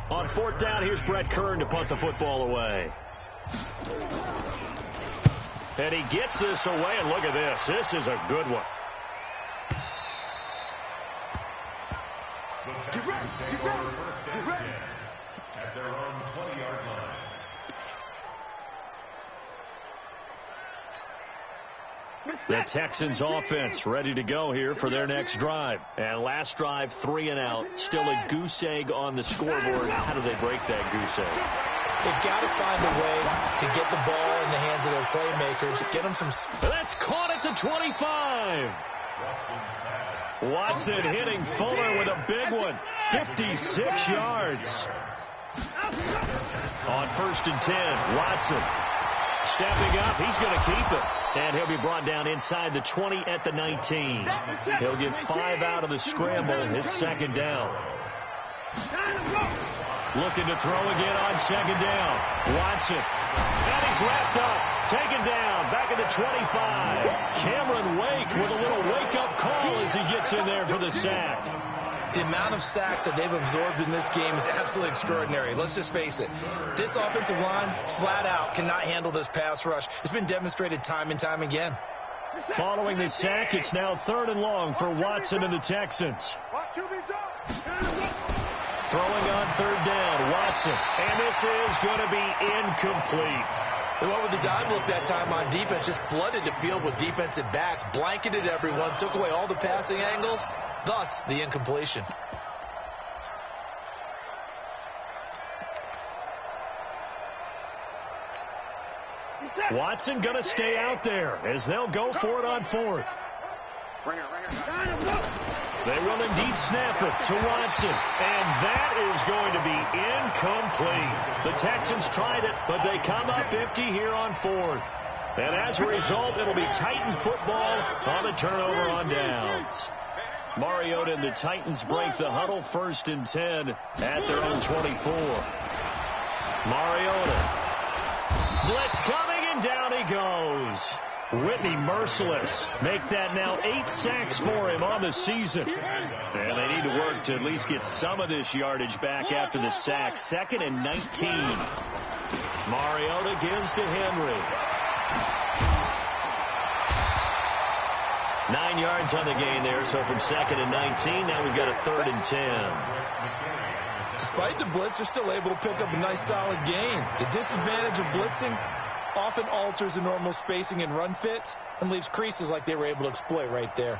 On fourth down, here's Brett Kern to punt the football away. And he gets this away, and look at this. This is a good one. At their own 20-yard line. The Texans offense ready to go here for their next drive. And last drive, 3 and out. Still a goose egg on the scoreboard. How do they break that goose egg? They've got to find a way to get the ball in the hands of their playmakers. Get them some... That's caught at the 25. Watson hitting Fuller with a big one. 56 yards. On 1st and 10, Watson stepping up. He's going to keep it. And he'll be brought down inside the 20 at the 19. He'll get 5 out of the scramble. It's 2nd down. Looking to throw again on 2nd down. Watson. And he's wrapped up. Taken down. Back at the 25. Cameron Wake with a little wake-up call as he gets in there for the sack. The amount of sacks that they've absorbed in this game is absolutely extraordinary. Let's just face it. This offensive line, flat out, cannot handle this pass rush. It's been demonstrated time and time again. Following the sack, it's now 3rd and long for Watson and the Texans. Throwing on 3rd down, Watson. And this is going to be incomplete. They went with the dime look that time on defense, just flooded the field with defensive backs, blanketed everyone, took away all the passing angles, thus the incompletion. Watson going to stay out there as they'll go for it on 4th. They will indeed snap it to Watson, and that is going to be incomplete. The Texans tried it, but they come up empty here on 4th. And as a result, it'll be Titan football on the turnover on downs. Mariota and the Titans break the huddle, 1st and 10 at their own 24. Mariota. Blitz coming, and down he goes. Whitney merciless. Make that now 8 sacks for him on the season. And they need to work to at least get some of this yardage back after the sack. 2nd and 19. Mariota gives to Henry. 9 yards on the gain there, so from 2nd and 19, now we've got a 3rd and 10. Despite the blitz, they're still able to pick up a nice solid gain. The disadvantage of blitzing often alters the normal spacing and run fits and leaves creases like they were able to exploit right there.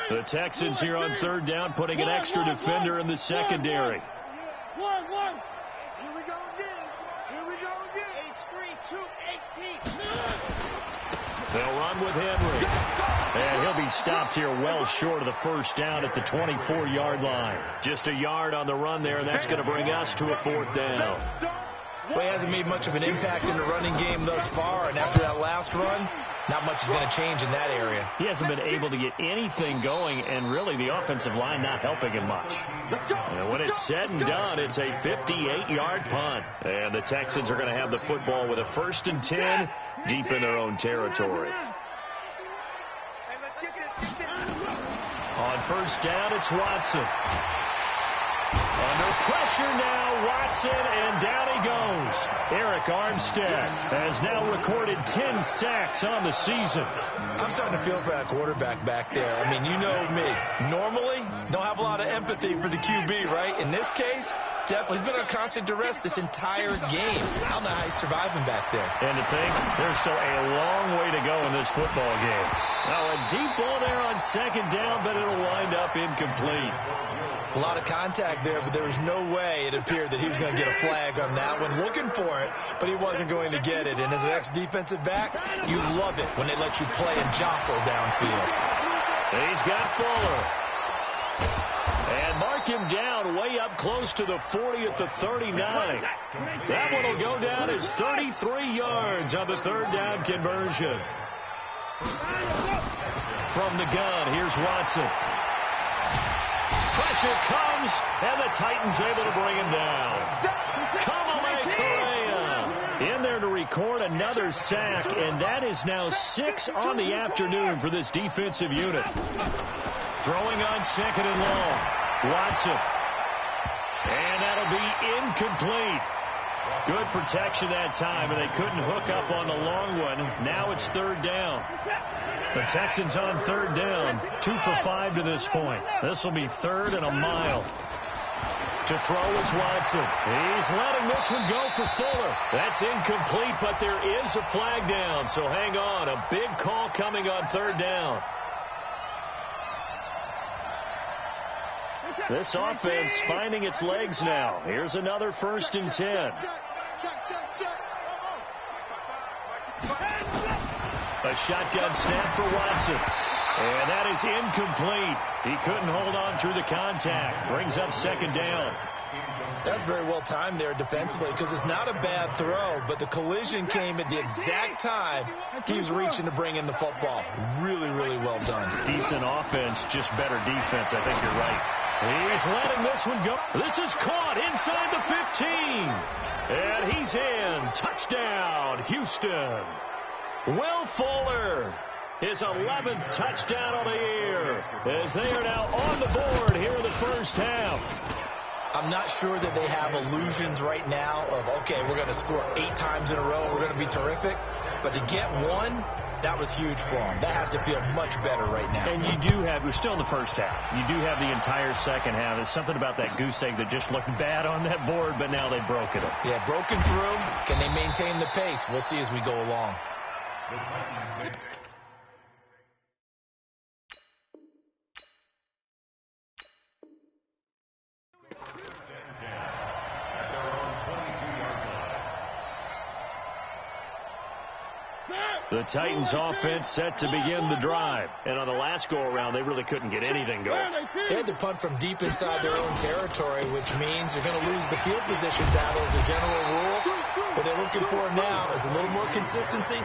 The Texans here on 3rd down, putting an extra defender in the secondary. One. Here we go again. H3-2-18. They'll run with Henry. And he'll be stopped here well short of the 1st down at the 24-yard line. Just a yard on the run there, and that's going to bring us to a 4th down. Well, he hasn't made much of an impact in the running game thus far, and after that last run, not much is going to change in that area. He hasn't been able to get anything going, and really the offensive line not helping him much. And when it's said and done, it's a 58-yard punt. And the Texans are going to have the football with a 1st and 10 deep in their own territory. On 1st down, it's Watson. Under pressure now, Watson, and down he goes. Eric Armstead has now recorded 10 sacks on the season. I'm starting to feel for that quarterback back there. I mean, you know me. Normally, don't have a lot of empathy for the QB, right? In this case, definitely. He's been on constant duress this entire game. I don't know how he's surviving back there. And to think, there's still a long way to go in this football game. Now, a deep ball there on 2nd down, but it'll wind up incomplete. A lot of contact there, but there was no way it appeared that he was going to get a flag on that one. Looking for it, but he wasn't going to get it. And as an ex-defensive back, you love it when they let you play and jostle downfield. He's got Fuller. And mark him down way up close to the 40 at the 39. That one will go down as 33 yards on the 3rd down conversion. From the gun, here's Watson. Pressure comes, and the Titans able to bring him down. Kamalei Correa In there to record another sack, and that is now 6 on the afternoon for this defensive unit. Throwing on 2nd and long. Watson. And that'll be incomplete. Good protection that time, and they couldn't hook up on the long one. Now it's 3rd down. The Texans on 3rd down. 2 for 5 to this point. This will be 3rd and a mile. To throw is Watson. He's letting this one go for Fuller. That's incomplete, but there is a flag down, so hang on. A big call coming on 3rd down. This offense finding its legs now. Here's another 1st and 10. A shotgun snap for Watson. And that is incomplete. He couldn't hold on through the contact. Brings up 2nd down. That's very well timed there defensively because it's not a bad throw, but the collision came at the exact time he was reaching to bring in the football. Really, really well done. Decent offense, just better defense. I think you're right. He's letting this one go. This is caught inside the 15. And he's in. Touchdown, Houston. Will Fuller. His 11th touchdown of the year as they are now on the board here in the first half. I'm not sure that they have illusions right now of, okay, we're going to score 8 times in a row. We're going to be terrific. But to get one, that was huge for them. That has to feel much better right now. And you do have, we're still in the first half. You do have the entire second half. There's something about that goose egg that just looked bad on that board, but now they've broken it. Yeah, broken through. Can they maintain the pace? We'll see as we go along. The Titans offense set to begin the drive. And on the last go-around, they really couldn't get anything going. They had to punt from deep inside their own territory, which means they're going to lose the field position battle as a general rule. What they're looking for now is a little more consistency,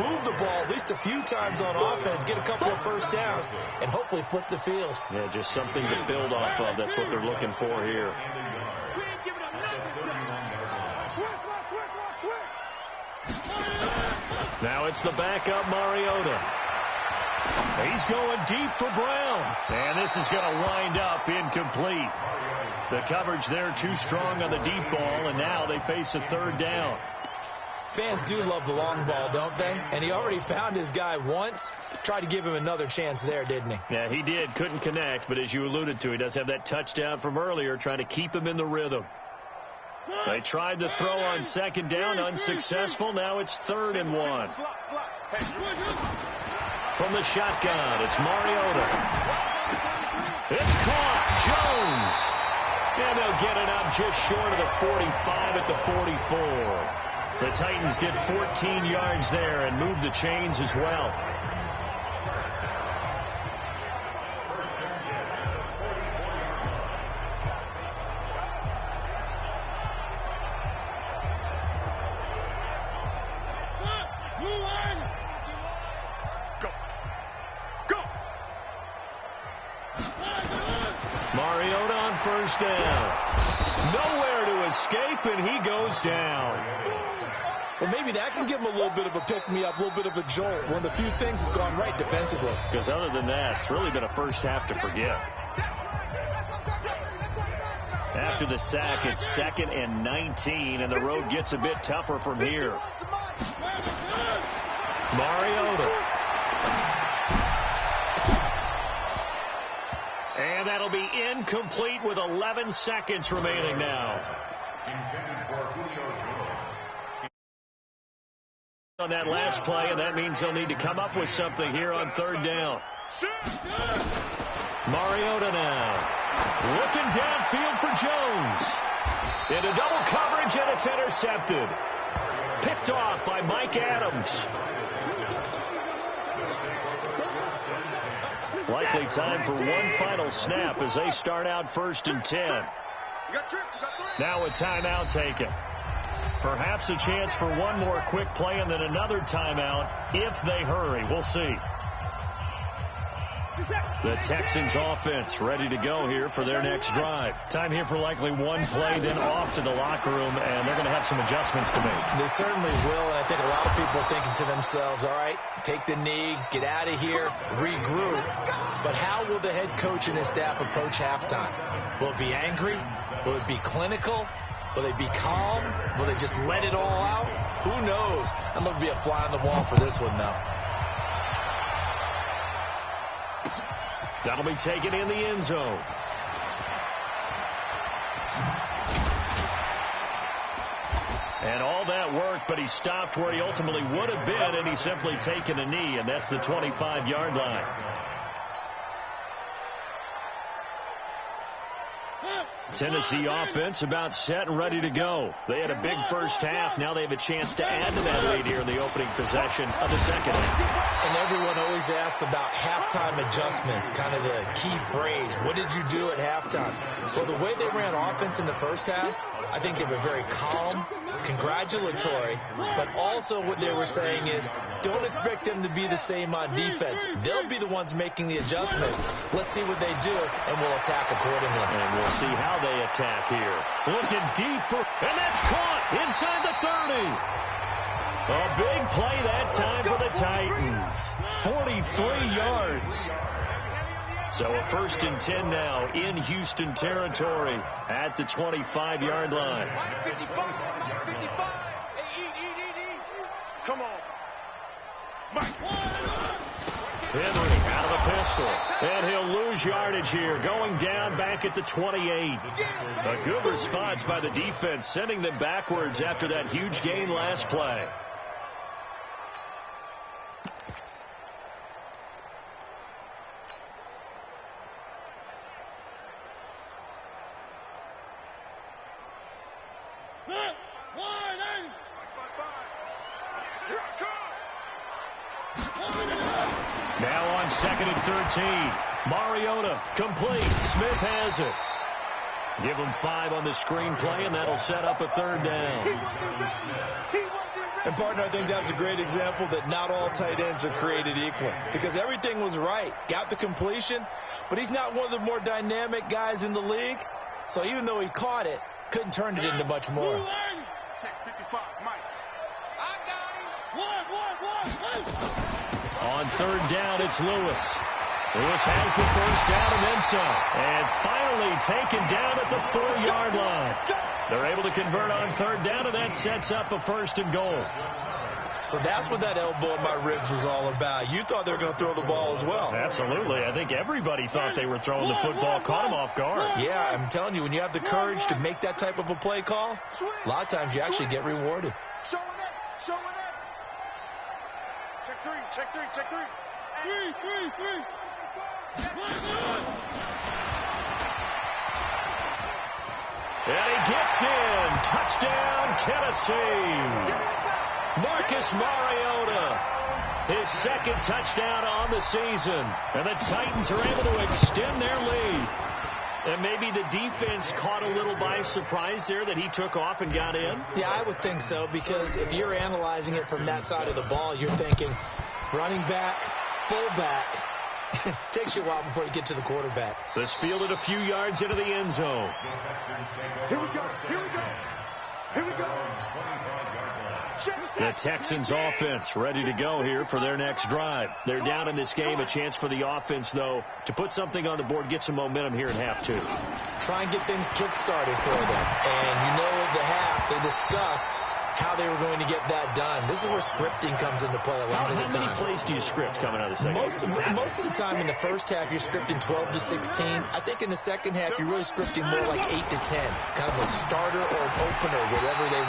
move the ball at least a few times on offense, get a couple of first downs, and hopefully flip the field. Yeah, just something to build off of. That's what they're looking for here. Now it's the backup, Mariota. He's going deep for Brown. And this is going to wind up incomplete. The coverage there too strong on the deep ball, and now they face a 3rd down. Fans do love the long ball, don't they? And he already found his guy once. Tried to give him another chance there, didn't he? Yeah, he did. Couldn't connect, but as you alluded to, he does have that touchdown from earlier, trying to keep him in the rhythm. They tried to throw on 2nd down, unsuccessful. Now it's 3rd and 1. From the shotgun, it's Mariota. It's caught. Jones. And they'll get it up just short of the 45 at the 44. The Titans get 14 yards there and move the chains as well. Mariota on 1st down. Nowhere to escape, and he goes down. Well, maybe that can give him a little bit of a pick-me-up, a little bit of a jolt. One of the few things has gone right defensively. Because other than that, it's really been a first half to forget. After the sack, it's 2nd and 19, and the road gets a bit tougher from here. Mariota. And that'll be incomplete with 11 seconds remaining now. On that last play, and that means they'll need to come up with something here on 3rd down. Mariota now. Looking downfield for Jones. Into double coverage, and it's intercepted. Picked off by Mike Adams. Likely time for one final snap as they start out 1st and 10. Now a timeout taken. Perhaps a chance for one more quick play and then another timeout if they hurry. We'll see. The Texans offense ready to go here for their next drive. Time here for likely one play, then off to the locker room, and they're going to have some adjustments to make. They certainly will, and I think a lot of people are thinking to themselves, all right, take the knee, get out of here, regroup. But how will the head coach and his staff approach halftime? Will it be angry? Will it be clinical? Will they be calm? Will they just let it all out? Who knows? I'm going to be a fly on the wall for this one, though. That'll be taken in the end zone. And all that work, but he stopped where he ultimately would have been, and he's simply taken a knee, and that's the 25-yard line. Tennessee offense about set and ready to go. They had a big first half. Now they have a chance to add to that lead here in the opening possession of the second half. And everyone always asks about halftime adjustments, kind of the key phrase. What did you do at halftime? Well, the way they ran offense in the first half, I think they were very calm, congratulatory, but also what they were saying is don't expect them to be the same on defense. They'll be the ones making the adjustments. Let's see what they do, and we'll attack accordingly. And we'll see how they attack here. Looking deep for, and that's caught inside the 30. A big play that time for the Titans. 43 yards. So a 1st and 10 now in Houston territory at the 25-yard line. Come on. Henry out of the pistol. And he'll lose yardage here. Going down back at the 28. A good response by the defense, sending them backwards after that huge gain last play. Now on 2nd and 13. Mariota complete. Smith has it. Give him 5 on the screenplay, and that'll set up a 3rd down. And, partner, I think that's a great example that not all tight ends are created equal, because everything was right. Got the completion, but he's not one of the more dynamic guys in the league. So even though he caught it, couldn't turn it into much more. Check 55, Mike. I got him. One. On 3rd down, it's Lewis. Lewis has the 1st down and then some. And finally taken down at the 4-yard line. They're able to convert on 3rd down, and that sets up a 1st and goal. So that's what that elbow in my ribs was all about. You thought they were going to throw the ball as well. Absolutely. I think everybody thought they were throwing the football, caught him off guard. Yeah, I'm telling you, when you have the courage to make that type of a play call, a lot of times you actually get rewarded. Showing up. Check three. Three. And he gets in. Touchdown, Tennessee. Marcus Mariota, his 2nd touchdown on the season. And the Titans are able to extend their lead. And maybe the defense caught a little by surprise there that he took off and got in? Yeah, I would think so, because if you're analyzing it from that side of the ball, you're thinking running back, fullback. Takes you a while before you get to the quarterback. This fielded a few yards into the end zone. Here we go. The Texans offense ready to go here for their next drive. They're down in this game. A chance for the offense, though, to put something on the board, get some momentum here in half 2. Try and get things kick-started for them. And you know at the half, they discussed how they were going to get that done. This is where scripting comes into play a lot of the time. How many plays do you script coming out of the second half? Most of the time in the first half, you're scripting 12 to 16. I think in the second half, you're really scripting more like 8 to 10. Kind of a starter or an opener,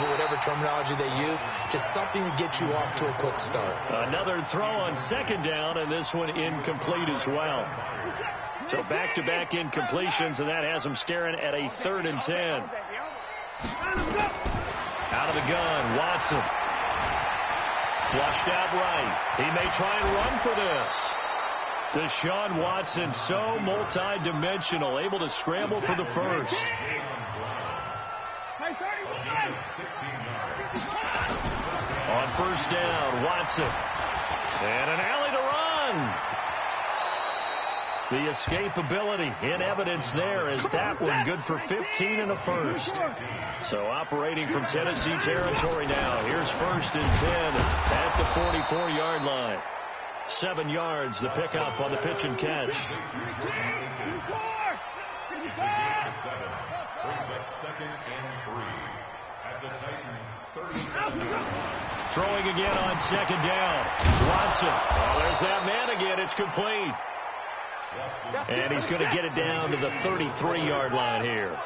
whatever terminology they use. Just something to get you off to a quick start. Another throw on 2nd down, and this one incomplete as well. So back-to-back incompletions, and that has them staring at a 3rd and 10. Out of the gun, Watson. Flushed out right. He may try and run for this. Deshaun Watson, so multi-dimensional, able to scramble for the 1st. On 1st down, Watson. And an alley to run. The escapability in evidence there as that one good for 15 and a first. So operating from Tennessee territory now. Here's 1st and 10 at the 44-yard line. 7 yards, the pickup on the pitch and catch. It's a gain of 7. Brings up 2nd and 3 at the Titans' 37-yard line. Throwing again on 2nd down. Watson. Oh, there's that man again. It's complete. And he's going to get it down to the 33-yard line here.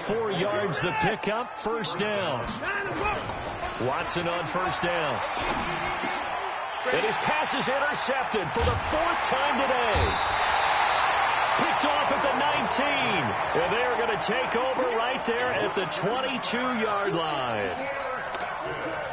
4 yards the pickup, 1st down. Watson on 1st down. And his pass is intercepted for the 4th time today. Picked off at the 19. And they're going to take over right there at the 22-yard line.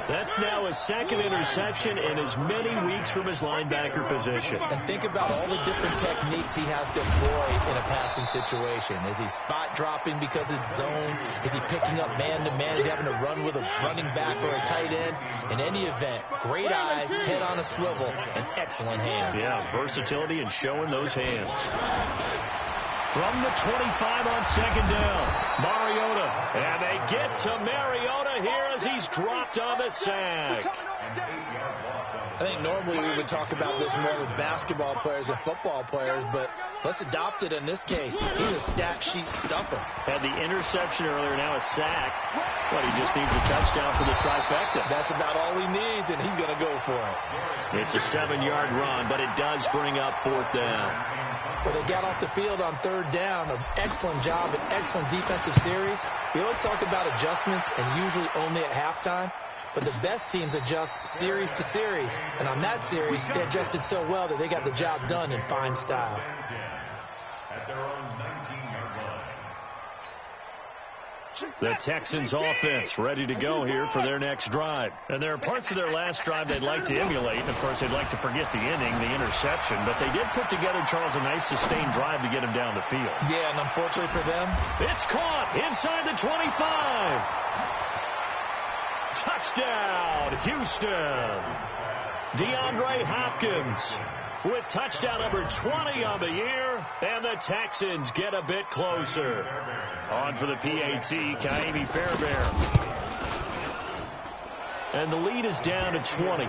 That's now his 2nd interception in as many weeks from his linebacker position. And think about all the different techniques he has to employ in a passing situation. Is he spot dropping because it's zone? Is he picking up man-to-man? Is he having to run with a running back or a tight end? In any event, great eyes, head on a swivel, and excellent hands. Yeah, versatility and showing those hands. From the 25 on 2nd down, Mariota. And they get to Mariota here as he's dropped on the sack. I think normally we would talk about this more with basketball players and football players, but let's adopt it in this case. He's a stat sheet stuffer. Had the interception earlier, now a sack. But he just needs a touchdown for the trifecta. That's about all he needs, and he's going to go for it. It's a 7-yard run, but it does bring up 4th down. Well, they got off the field on 3rd down. An excellent job, an excellent defensive series. We always talk about adjustments, and usually only at halftime. But the best teams adjust series to series. And on that series, they adjusted so well that they got the job done in fine style. At their own 19-yard line. The Texans offense ready to go here for their next drive. And there are parts of their last drive they'd like to emulate. And, of course, they'd like to forget the inning, the interception. But they did put together, Charles, a nice sustained drive to get him down the field. Yeah, and unfortunately for them, it's caught inside the 25. Touchdown, Houston. DeAndre Hopkins with touchdown number 20 on the year, and the Texans get a bit closer. On for the PAT, Kaimi Fairbairn. And the lead is down to 20.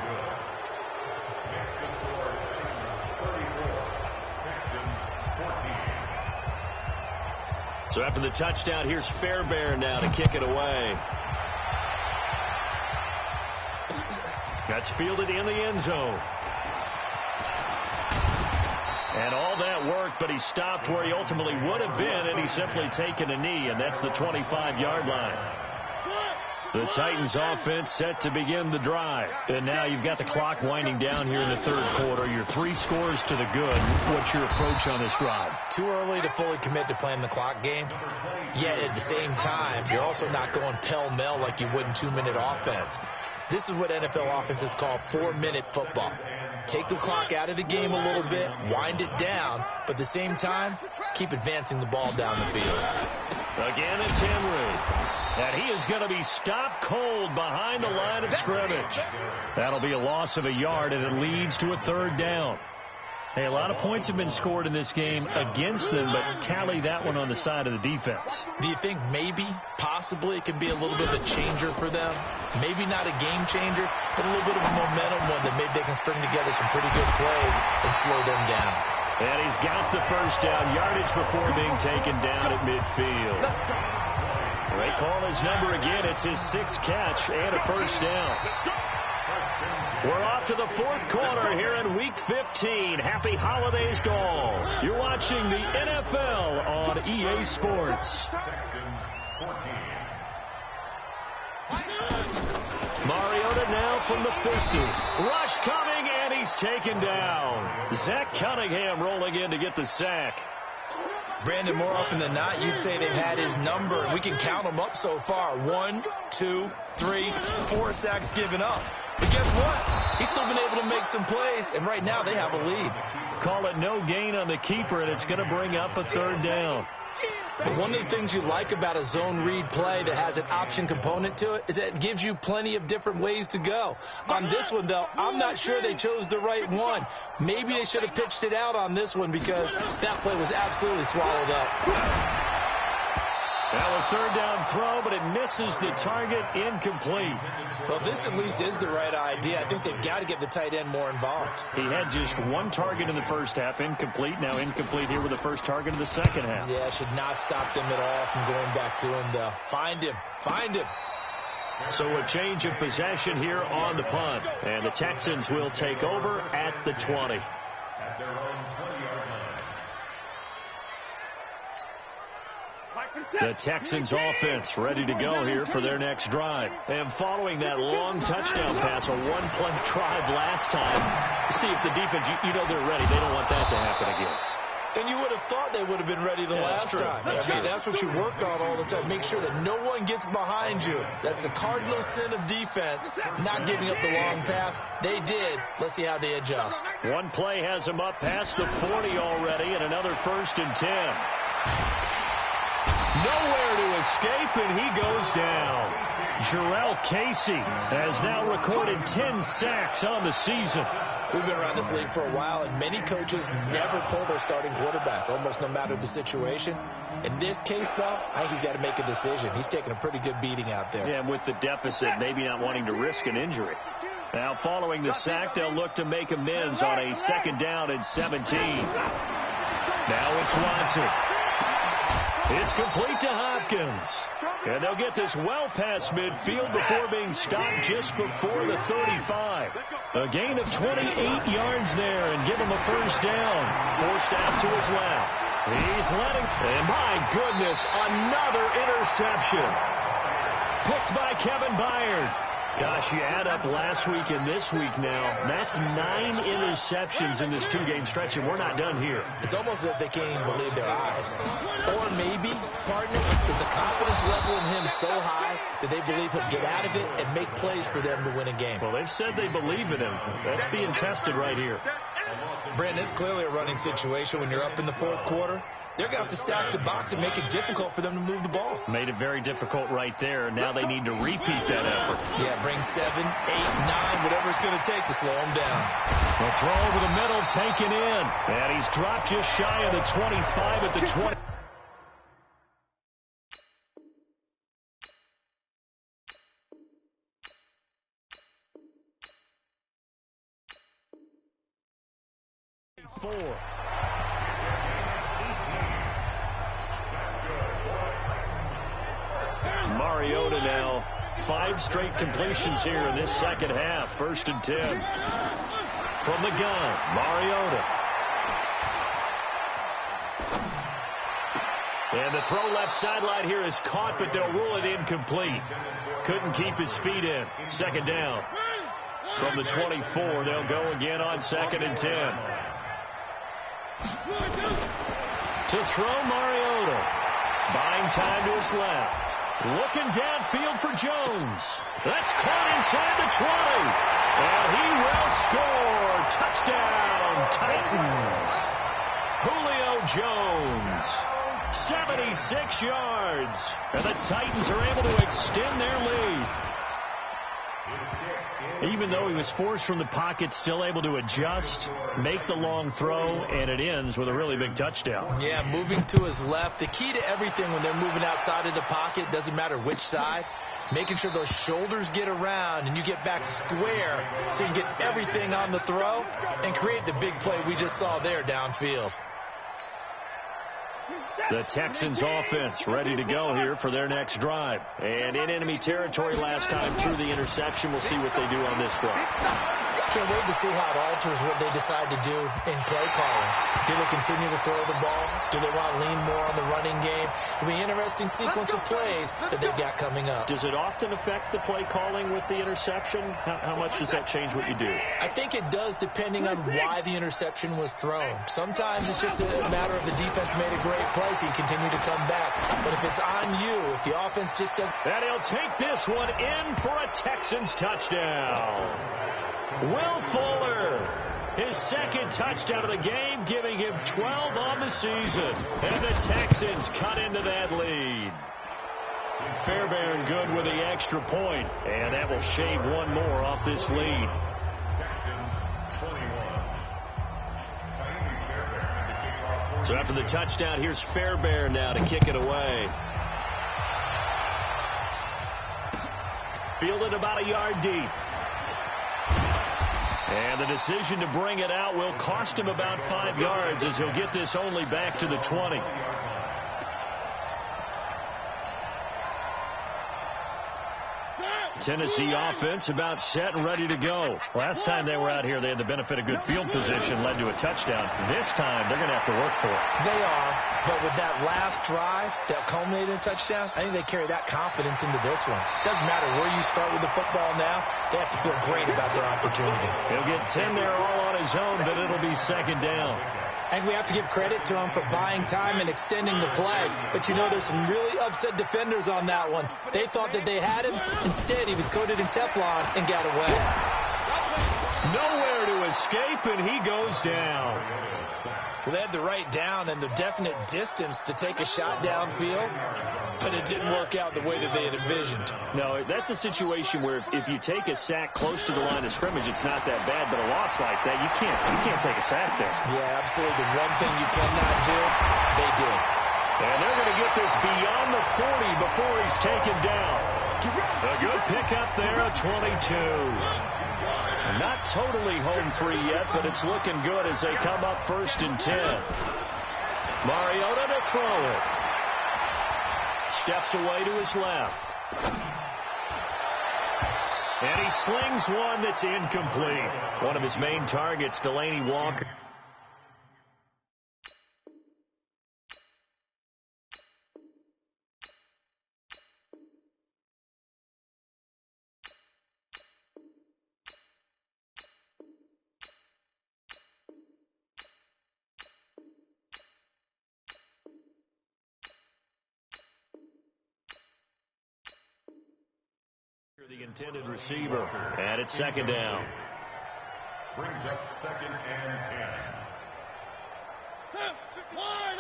So after the touchdown, here's Fairbairn now to kick it away. That's fielded in the end zone. And all that worked, but he stopped where he ultimately would have been, and he's simply taken a knee, and that's the 25-yard line. The Titans offense set to begin the drive. And now you've got the clock winding down here in the 3rd quarter. You're 3 scores to the good. What's your approach on this drive? Too early to fully commit to playing the clock game. Yet at the same time, you're also not going pell-mell like you would in 2-minute offense. This is what NFL offenses call 4-minute football. Take the clock out of the game a little bit, wind it down, but at the same time, keep advancing the ball down the field. Again, it's Henry. And he is going to be stopped cold behind the line of scrimmage. That'll be a loss of a yard, and it leads to a 3rd down. Hey, a lot of points have been scored in this game against them, but tally that one on the side of the defense. Do you think maybe, possibly, it could be a little bit of a changer for them? Maybe not a game changer, but a little bit of a momentum one that maybe they can string together some pretty good plays and slow them down. And he's got the 1st down, yardage before being taken down at midfield. They call his number again. It's his 6th catch and a 1st down. We're off to the 4th quarter here in Week 15. Happy holidays to all. You're watching the NFL on EA Sports. Mariota now from the 50. Rush coming, and he's taken down. Zach Cunningham rolling in to get the sack. Brandon, more often than not, you'd say they've had his number, and we can count them up so far. 1, 2, 3, 4 sacks given up. But guess what? He's still been able to make some plays, and right now they have a lead. Call it no gain on the keeper, and it's going to bring up a 3rd down. But one of the things you like about a zone read play that has an option component to it is that it gives you plenty of different ways to go. On this one, though, I'm not sure they chose the right one. Maybe they should have pitched it out on this one because that play was absolutely swallowed up. Now a third down throw, but it misses the target, incomplete. Well, this at least is the right idea. I think they've got to get the tight end more involved. He had just one target in the first half, incomplete. Now incomplete here with the first target in the second half. Yeah, should not stop them at all from going back to him, though. Find him. Find him. So a change of possession here on the punt. And the Texans will take over at the 20. At their own 20-yard line. The Texans offense ready to go here for their next drive. And following that long touchdown pass, a one-play drive last time, see if the defense, you know they're ready. They don't want that to happen again. And you would have thought they would have been ready the last time. That's what you work on all the time. Make sure that no one gets behind you. That's the cardinal sin of defense, not giving up the long pass. They did. Let's see how they adjust. One play has them up past the 40 already, and another 1st and 10. Nowhere to escape, and he goes down. Jarrell Casey has now recorded 10 sacks on the season. We've been around this league for a while, and many coaches never pull their starting quarterback, almost no matter the situation. In this case, though, I think he's got to make a decision. He's taking a pretty good beating out there. Yeah, and with the deficit, maybe not wanting to risk an injury. Now, following the sack, they'll look to make amends on a 2nd down and 17. Now it's Watson. It's complete to Hopkins. And they'll get this well past midfield before being stopped just before the 35. A gain of 28 yards there and give him a 1st down. Forced out to his left. He's letting, and my goodness, another interception. Picked by Kevin Byard. Gosh, you add up last week and this week now. That's 9 interceptions in this 2-game stretch, and we're not done here. It's almost as if they can't even believe their eyes. Or maybe, partner, is the confidence level in him so high that they believe he'll get out of it and make plays for them to win a game. Well, they've said they believe in him. That's being tested right here. Brandon, it's clearly a running situation when you're up in the 4th quarter. They're going to have to stack the box and make it difficult for them to move the ball. Made it very difficult right there. Now they need to repeat that effort. Yeah, bring 7, 8, 9, whatever it's going to take to slow him down. The throw over the middle, taken in. And he's dropped just shy of the 25 at the 20. Mariota now 5 straight completions here in this second half. 1st and 10 from the gun. Mariota. And the throw left sideline here is caught, but they'll rule it incomplete. Couldn't keep his feet in. 2nd down. From the 24, they'll go again on 2nd and 10. To throw Mariota. Buying time to his left. Looking downfield for Jones. That's caught inside the 20. And he will score. Touchdown, Titans. Julio Jones. 76 yards. And the Titans are able to extend their lead. Even though he was forced from the pocket, still able to adjust, make the long throw, and it ends with a really big touchdown. Yeah, moving to his left. The key to everything when they're moving outside of the pocket, doesn't matter which side, making sure those shoulders get around and you get back square so you can get everything on the throw and create the big play we just saw there downfield. The Texans offense ready to go here for their next drive. And in enemy territory last time through the interception. We'll see what they do on this drive. Can't wait to see how it alters what they decide to do in play calling. Do they continue to throw the ball? Do they want to lean more on the running game? It'll be an interesting sequence of plays that they've got coming up. Does it often affect the play calling with the interception? How much does that change what you do? I think it does depending on why the interception was thrown. Sometimes it's just a matter of the defense made a great play, so you continue to come back. But if it's on you, if the offense just does... And he'll take this one in for a Texans touchdown. Will Fuller His second touchdown of the game, giving him 12 on the season. And the Texans cut into that lead. Fairbairn good with the extra point, and that will shave one more off this lead. Texans 21. So after the touchdown, here's Fairbairn now to kick it away. Fielded about a yard deep. And the decision to bring it out will cost him about 5 yards as he'll get this only back to the 20. Tennessee offense about set and ready to go. Last time they were out here, they had the benefit of good field position, led to a touchdown. This time, they're going to have to work for it. They are, but with that last drive that culminated in a touchdown, I think they carry that confidence into this one. Doesn't matter where you start with the football now, they have to feel great about their opportunity. He'll get 10 there all on his own, but it'll be second down. And we have to give credit to him for buying time and extending the play. But, you know, there's some really upset defenders on that one. They thought that they had him. Instead, he was coated in Teflon and got away. Nowhere to escape, and he goes down. Well, they had the right down and the definite distance to take a shot downfield, but it didn't work out the way that they had envisioned. No, that's a situation where if you take a sack close to the line of scrimmage, it's not that bad, but a loss like that, you can't take a sack there. Yeah, absolutely. The one thing you cannot do, they did. And they're going to get this beyond the 40 before he's taken down. A good pickup there, a 22. Not totally home free yet, but it's looking good as they come up 1st and 10. Mariota to throw it. Steps away to his left. And he slings one that's incomplete. One of his main targets, Delaney Walker. The intended receiver, and it's second down. Brings up 2nd and 10. 3. One.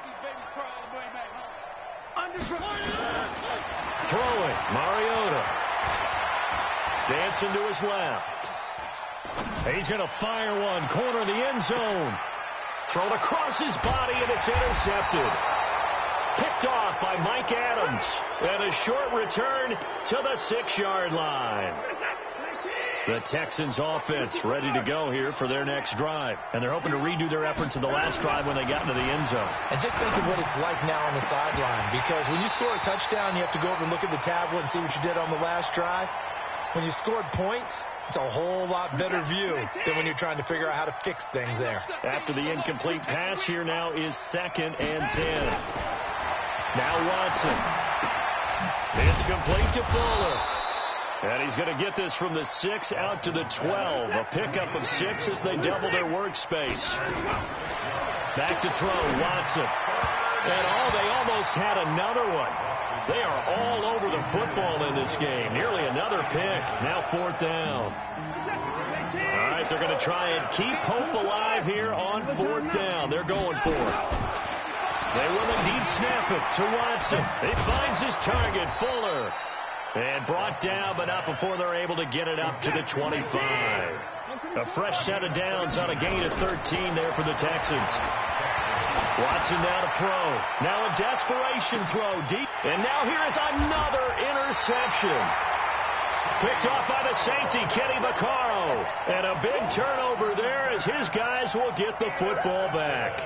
These babies cry all the way back home. Throwing, Mariota. Dancing to his left. He's going to fire one, corner of the end zone. Thrown across his body, and it's intercepted. Picked off by Mike Adams. And a short return to the 6-yard line. The Texans offense ready to go here for their next drive. And they're hoping to redo their efforts in the last drive when they got into the end zone. And just think of what it's like now on the sideline. Because when you score a touchdown, you have to go over and look at the tablet and see what you did on the last drive. When you scored points, it's a whole lot better view than when you're trying to figure out how to fix things there. After the incomplete pass, here now is 2nd and 10. Now Watson. It's complete to Fuller. And he's going to get this from the 6 out to the 12. A pickup of 6 as they double their workspace. Back to throw, Watson. And they almost had another one. They are all over the football in this game. Nearly another pick. Now 4th down. All right, they're going to try and keep hope alive here on 4th down. They're going for it. They will indeed snap it to Watson. He finds his target, Fuller. And brought down, but not before they're able to get it up to the 25. A fresh set of downs on a gain of 13 there for the Texans. Watson now to throw. Now a desperation throw deep. And now here is another interception. Picked off by the safety, Kenny Vaccaro. And a big turnover there as his guys will get the football back.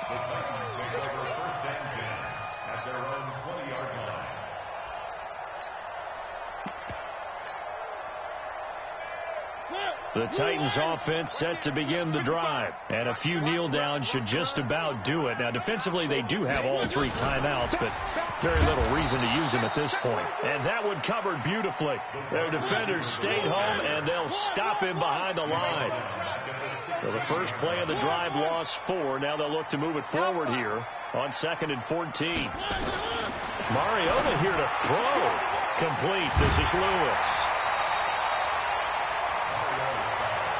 The Titans take over 1st and 10 at their own 20-yard line. The Titans offense set to begin the drive. And a few kneel downs should just about do it. Now, defensively, they do have all 3 timeouts, but very little reason to use them at this point. And that one covered beautifully. Their defenders stayed home, and they'll stop him behind the line. So the first play of the drive lost 4. Now they'll look to move it forward here on 2nd and 14. Mariota here to throw. Complete. This is Lewis.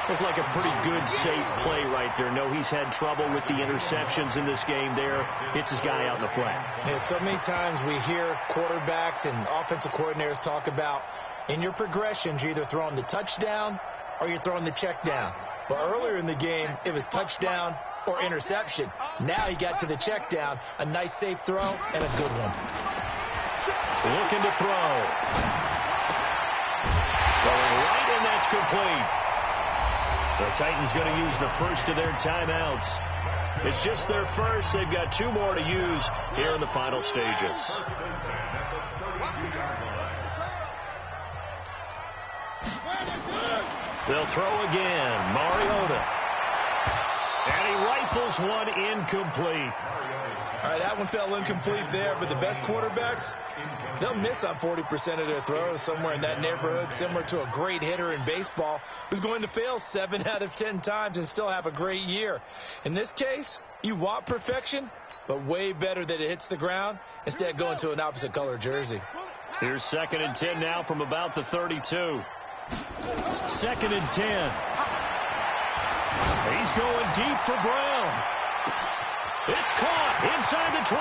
Looked like a pretty good, safe play right there. No, he's had trouble with the interceptions in this game there. Hits his guy out in the flat. Yeah, so many times we hear quarterbacks and offensive coordinators talk about in your progressions, you're either throwing the touchdown or you're throwing the check down. But earlier in the game, it was touchdown or interception. Now he got to the check down, a nice safe throw and a good one. Looking to throw. Going right, and that's complete. The Titans going to use the first of their timeouts. It's just their first. They've got 2 more to use here in the final stages. They'll throw again. Mariota. And he rifles one incomplete. All right, that one fell incomplete there, but the best quarterbacks, they'll miss on 40% of their throws, somewhere in that neighborhood, similar to a great hitter in baseball who's going to fail 7 out of 10 times and still have a great year. In this case, you want perfection, but way better that it hits the ground instead of going to an opposite color jersey. Here's 2nd and 10 now from about the 32. 2nd and 10. He's going deep for Brown. It's caught inside the 25.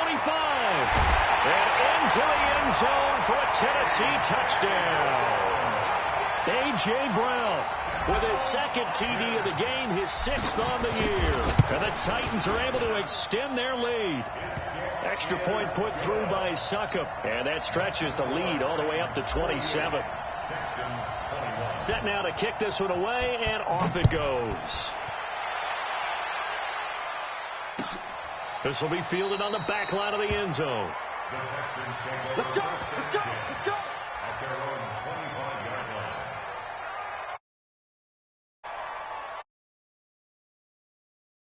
And into the end zone for a Tennessee touchdown. A.J. Brown with his 2nd TD of the game, his 6th on the year. And the Titans are able to extend their lead. Extra point put through by Succop. And that stretches the lead all the way up to 27. Set now to kick this one away, and off it goes. This will be fielded on the back line of the end zone. Let's go! Let's go! Let's go!